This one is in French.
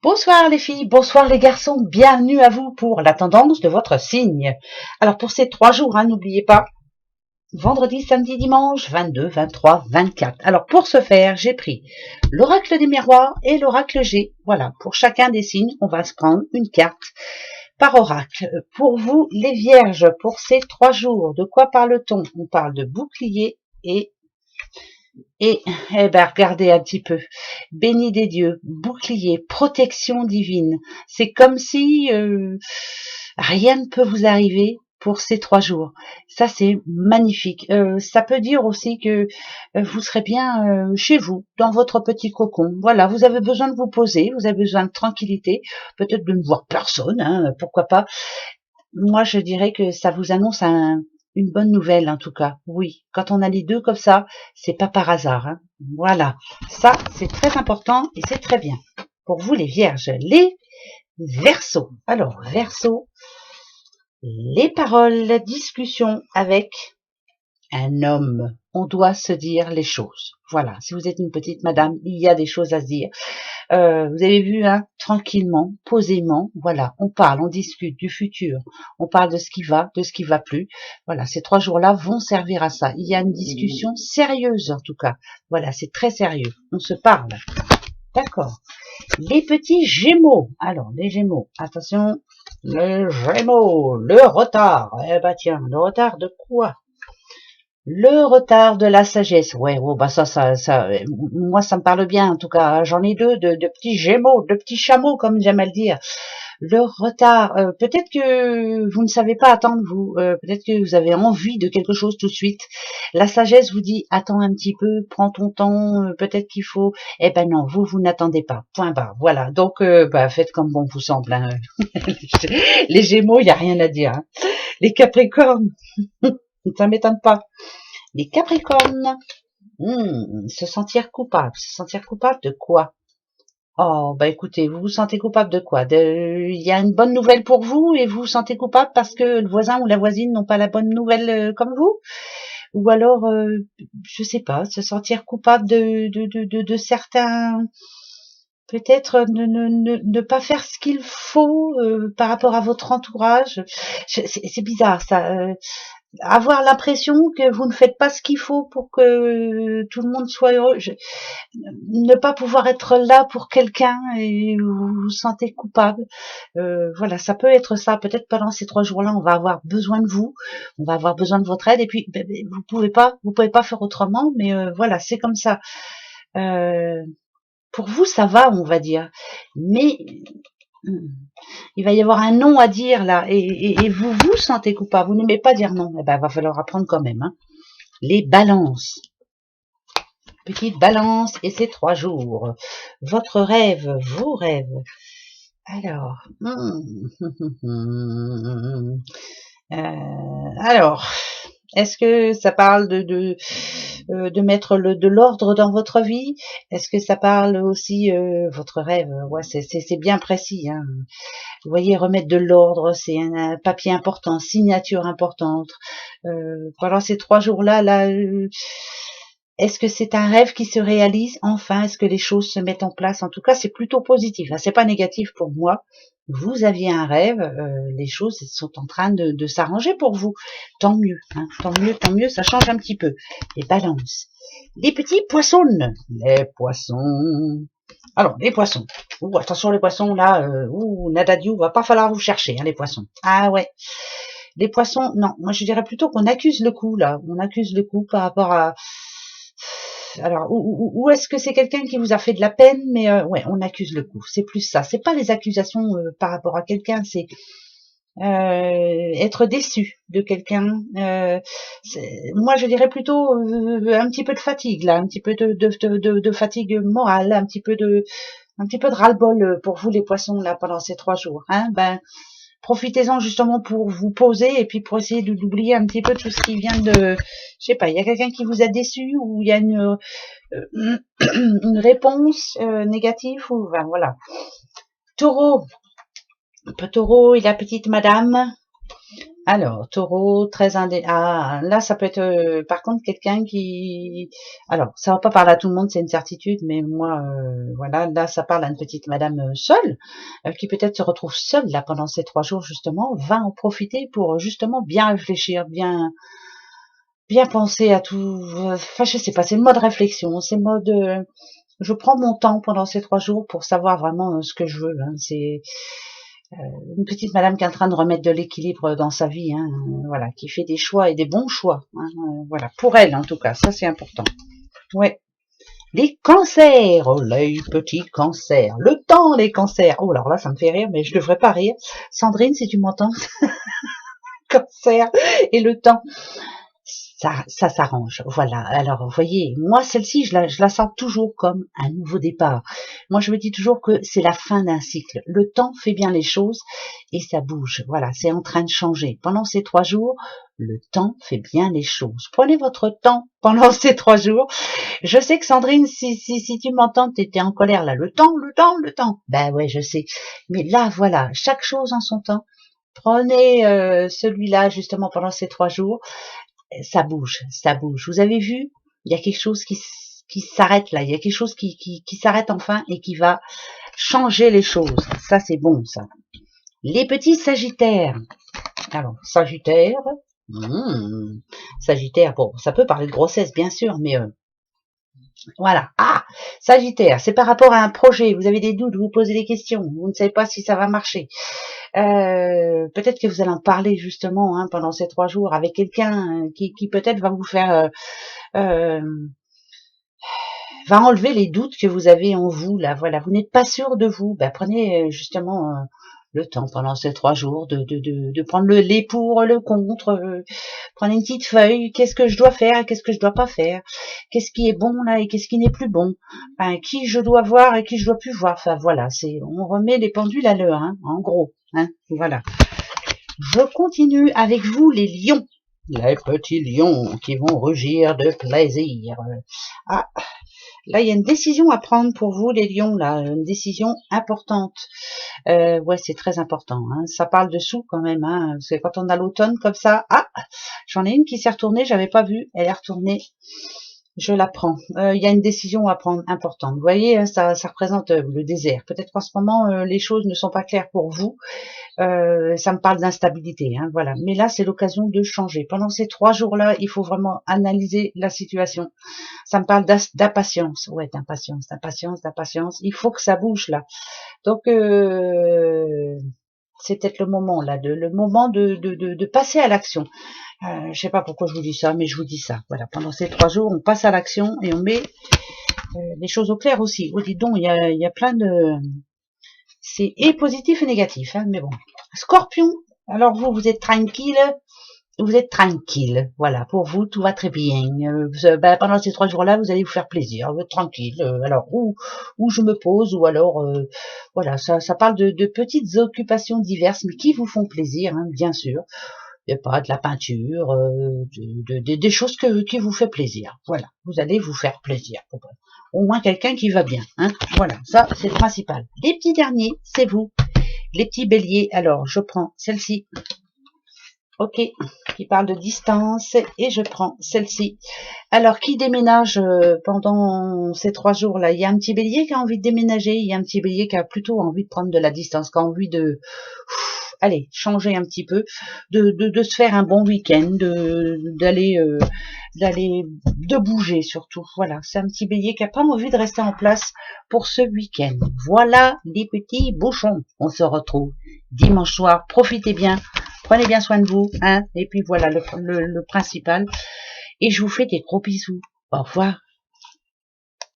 Bonsoir les filles, bonsoir les garçons, bienvenue à vous pour la tendance de votre signe. Alors pour ces 3 jours, n'oubliez pas, vendredi, samedi, dimanche, 22, 23, 24. Alors pour ce faire, j'ai pris l'oracle des miroirs et l'oracle G. Voilà, pour chacun des signes, on va se prendre une carte par oracle. Pour vous les vierges, pour ces 3 jours, de quoi parle-t-on? On parle de bouclier et regardez un petit peu. Béni des dieux, bouclier, protection divine. C'est comme si rien ne peut vous arriver pour ces 3 jours. Ça, c'est magnifique. Ça peut dire aussi que vous serez bien chez vous, dans votre petit cocon. Voilà, vous avez besoin de vous poser, vous avez besoin de tranquillité, peut-être de ne voir personne, pourquoi pas. Moi, je dirais que ça vous annonce une bonne nouvelle, en tout cas. Oui, quand on a les deux comme ça, c'est pas par hasard. Voilà, ça, c'est très important et c'est très bien. Pour vous, les vierges, les Verseaux. Alors, Verseaux, les paroles, la discussion avec un homme. On doit se dire les choses. Voilà, si vous êtes une petite madame, il y a des choses à se dire. Vous avez vu, tranquillement, posément, voilà, on parle, on discute du futur, on parle de ce qui va, de ce qui va plus. Voilà, ces 3 jours-là vont servir à ça. Il y a une discussion sérieuse, en tout cas. Voilà, c'est très sérieux. On se parle. D'accord. Les petits Gémeaux. Alors, les Gémeaux, attention, le Gémeaux, le retard. Eh ben tiens, le retard de quoi? Le retard de la sagesse. Ouais, oh, bah moi ça me parle bien en tout cas. J'en ai 2 de petits Gémeaux, de petits chameaux comme j'aime à le dire. Le retard. Peut-être que vous ne savez pas attendre vous. Peut-être que vous avez envie de quelque chose tout de suite. La sagesse vous dit attends un petit peu, prends ton temps. Peut-être qu'il faut. Eh ben non, vous n'attendez pas. Point barre. Voilà. Donc faites comme bon vous semble. Les Gémeaux, il y a rien à dire. Les Capricornes, ça m'étonne pas. Les Capricornes, se sentir coupable. Se sentir coupable de quoi? Oh, bah écoutez, vous vous sentez coupable de quoi? Il y a une bonne nouvelle pour vous et vous vous sentez coupable parce que le voisin ou la voisine n'ont pas la bonne nouvelle comme vous? Ou alors, je sais pas, se sentir coupable de certains, peut-être ne pas faire ce qu'il faut par rapport à votre entourage. C'est bizarre ça. Avoir l'impression que vous ne faites pas ce qu'il faut pour que tout le monde soit heureux. Ne pas pouvoir être là pour quelqu'un et vous vous sentez coupable. Voilà, ça peut être ça. Peut-être pendant ces 3 jours-là, on va avoir besoin de vous, on va avoir besoin de votre aide et puis vous pouvez pas faire autrement. Mais voilà, c'est comme ça. Pour vous, ça va, on va dire. Mais il va y avoir un non à dire là et vous vous sentez coupable, vous n'aimez pas dire non, va falloir apprendre quand même. Les balances, petite balance et c'est 3 jours. Votre rêve, vos rêves. Alors, alors, est-ce que ça parle de mettre de l'ordre dans votre vie? Est-ce que ça parle aussi votre rêve? Ouais, c'est bien précis. Vous voyez, remettre de l'ordre, c'est un papier important, signature importante. Pendant ces 3 jours-là, est-ce que c'est un rêve qui se réalise? Enfin, est-ce que les choses se mettent en place? En tout cas, c'est plutôt positif. C'est pas négatif pour moi. Vous aviez un rêve, les choses sont en train de s'arranger pour vous. Tant mieux, tant mieux, ça change un petit peu. Les balances. Les petits poissons. Les poissons. Alors, les poissons. Attention les poissons, là, Nadadiou, va pas falloir vous chercher, les poissons. Ah ouais. Les poissons, non, moi je dirais plutôt qu'on accuse le coup, là. On accuse le coup par rapport à... Alors, ou est-ce que c'est quelqu'un qui vous a fait de la peine? Mais ouais, on accuse le coup. C'est plus ça. C'est pas les accusations par rapport à quelqu'un, c'est être déçu de quelqu'un. Moi, je dirais plutôt un petit peu de fatigue, là, un petit peu de fatigue morale, un petit peu de ras-le-bol pour vous les poissons là pendant ces 3 jours. Profitez-en justement pour vous poser et puis pour essayer d'oublier un petit peu tout ce qui vient de, je sais pas, il y a quelqu'un qui vous a déçu ou il y a une réponse négative ou voilà. Taureau, et la petite madame. Alors, taureau, très ah, là, ça peut être, par contre, quelqu'un qui... Alors, ça va pas parler à tout le monde, c'est une certitude, mais moi, voilà, là, ça parle à une petite madame seule, qui peut-être se retrouve seule, là, pendant ces 3 jours, justement, va en profiter pour, justement, bien réfléchir, bien penser à tout, enfin, je sais pas, c'est le mode réflexion, c'est le mode... je prends mon temps pendant ces 3 jours pour savoir vraiment ce que je veux, hein, c'est... une petite madame qui est en train de remettre de l'équilibre dans sa vie, hein, voilà, qui fait des choix et des bons choix, hein, voilà, pour elle en tout cas, ça c'est important. Ouais. Les cancers, oh les petits cancers, le temps les cancers, oh alors là ça me fait rire, mais je devrais pas rire. Sandrine, si tu m'entends, cancer et le temps. Ça s'arrange, voilà. Alors, vous voyez, moi, celle-ci, je la sens toujours comme un nouveau départ. Moi, je me dis toujours que c'est la fin d'un cycle. Le temps fait bien les choses et ça bouge. Voilà, c'est en train de changer. Pendant ces 3 jours, le temps fait bien les choses. Prenez votre temps pendant ces 3 jours. Je sais que Sandrine, si tu m'entends, tu étais en colère là. Le temps, le temps, le temps. Ben ouais, je sais. Mais là, voilà, chaque chose en son temps. Prenez celui-là justement pendant ces 3 jours. Ça bouge, ça bouge. Vous avez vu, il y a quelque chose qui s'arrête là, il y a quelque chose qui s'arrête enfin et qui va changer les choses. Ça, c'est bon, ça. Les petits sagittaires. Alors, sagittaire, sagittaire, bon, ça peut parler de grossesse, bien sûr, mais voilà. Ah, sagittaire, c'est par rapport à un projet. Vous avez des doutes, vous posez des questions, vous ne savez pas si ça va marcher. Peut-être que vous allez en parler justement hein, pendant ces 3 jours avec quelqu'un qui peut-être va vous faire va enlever les doutes que vous avez en vous là. Voilà, vous n'êtes pas sûr de vous. Ben, prenez justement le temps pendant ces 3 jours de prendre le les pour, le contre. Prenez une petite feuille. Qu'est-ce que je dois faire et qu'est-ce que je dois pas faire. Qu'est-ce qui est bon là et qu'est-ce qui n'est plus bon. Enfin, qui je dois voir et qui je dois plus voir. Enfin voilà, c'est on remet les pendules à l'heure, hein, en gros. Hein, voilà. Je continue avec vous les lions. Les petits lions qui vont rugir de plaisir. Ah, là il y a une décision à prendre pour vous les lions, là, une décision importante. Ouais, c'est très important. Hein. Ça parle de sous quand même. Hein. Parce que quand on a l'automne comme ça, ah, j'en ai une qui s'est retournée, j'avais pas vu, elle est retournée. Je la prends. Il y a une décision à prendre importante. Vous voyez, hein, ça représente le désert. Peut-être qu'en ce moment, les choses ne sont pas claires pour vous. Ça me parle d'instabilité, hein, voilà. Mais là, c'est l'occasion de changer. Pendant ces 3 jours-là, il faut vraiment analyser la situation. Ça me parle d'impatience. Ouais, d'impatience. Il faut que ça bouge là. Donc, c'est peut-être le moment là, le moment de passer à l'action. Je sais pas pourquoi je vous dis ça, mais je vous dis ça. Voilà, pendant ces 3 jours, on passe à l'action et on met les choses au clair aussi. Oh, dis donc, il y a plein de... C'est et positif et négatif, hein, mais bon. Scorpion, alors vous êtes tranquille, voilà, pour vous, tout va très bien. Ben, pendant ces 3 jours-là, vous allez vous faire plaisir, vous êtes tranquille. Alors, où je me pose, ou alors, voilà, ça parle de petites occupations diverses, mais qui vous font plaisir, hein, bien sûr. Il n'y a pas de la peinture, des choses qui vous fait plaisir. Voilà, vous allez vous faire plaisir. Au moins quelqu'un qui va bien. Hein. Voilà, ça c'est le principal. Les petits derniers, c'est vous. Les petits béliers, alors je prends celle-ci. Ok, qui parle de distance et je prends celle-ci. Alors, qui déménage pendant ces 3 jours-là? Il y a un petit bélier qui a envie de déménager, il y a un petit bélier qui a plutôt envie de prendre de la distance, qui a envie de... allez, changer un petit peu, de se faire un bon week-end, d'aller de bouger surtout. Voilà, c'est un petit bélier qui a pas envie de rester en place pour ce week-end. Voilà les petits bouchons. On se retrouve dimanche soir. Profitez bien, prenez bien soin de vous, hein. Et puis voilà le principal. Et je vous fais des gros bisous. Au revoir.